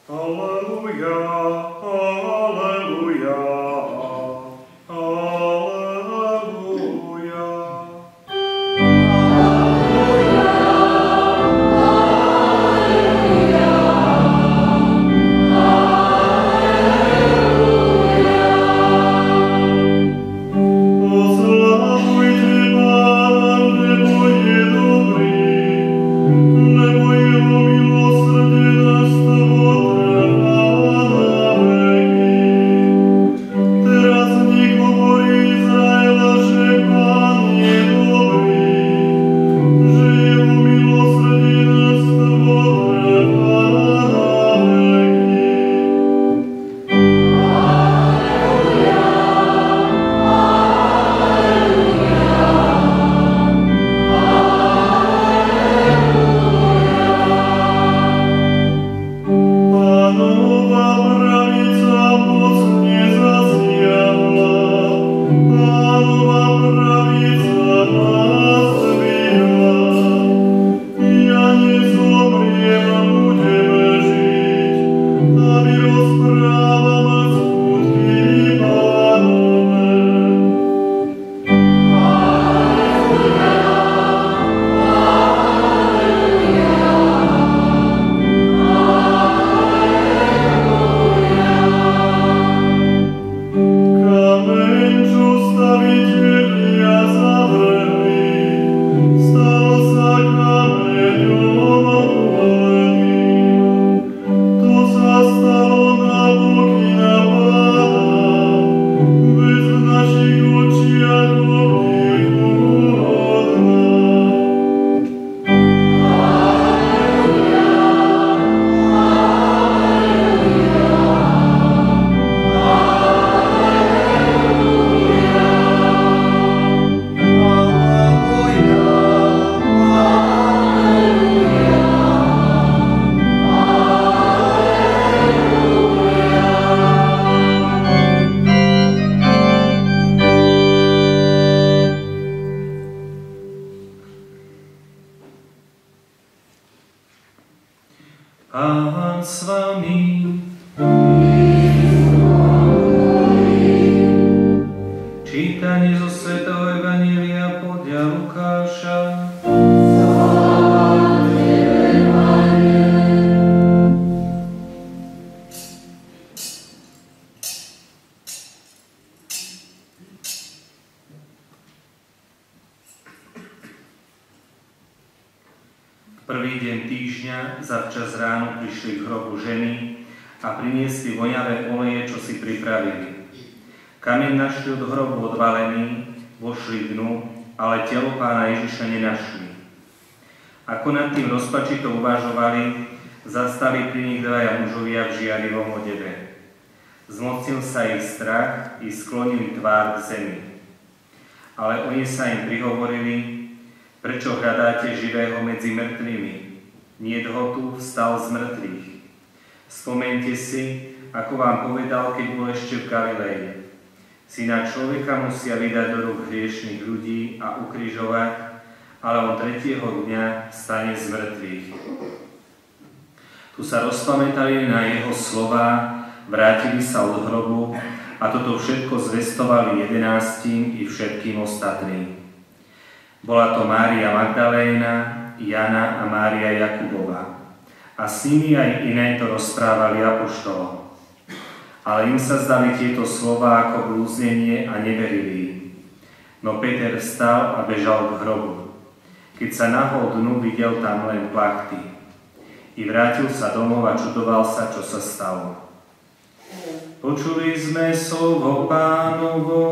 Alleluja, alleluja, alleluja. Pán s vami. Čítanie zo svätého Evanjelia podľa Lukáša. Prvý deň týždňa zavčas ráno prišli k hrobu ženy a priniesli voňavé oleje, čo si pripravili. Kameň našli od hrobu odvalený, vošli dnu, ale telo Pána Ježiša nenašli. Ako nad tým rozpačito uvažovali, zastali pri nich dvaja mužovia v žiarivom odeve. Zmocnil sa ich strach i sklonili tvár k zemi. Ale oni sa im prihovorili: prečo hľadáte živého medzi mŕtvými? Niet ho tu, vstal z mŕtvych. Spomeňte si, ako vám povedal, keď bol ešte v Galileji. Syna človeka musia vydať do rúk hriešnych ľudí a ukrižovať, ale on tretieho dňa vstane z mŕtvych. Tu sa rozpamätali na jeho slová, vrátili sa od hrobu a toto všetko zvestovali 11 i všetkým ostatným. Bola to Mária Magdaléna, Jana a Mária Jakubova. A s nimi aj iné to rozprávali apoštolom. Ale im sa zdali tieto slová ako blúznenie a neverili im. No Peter vstal a bežal k hrobu. Keď sa nahol dnu, videl tam len plachty. I vrátil sa domov a čudoval sa, čo sa stalo. Počuli sme slovo Pánovo.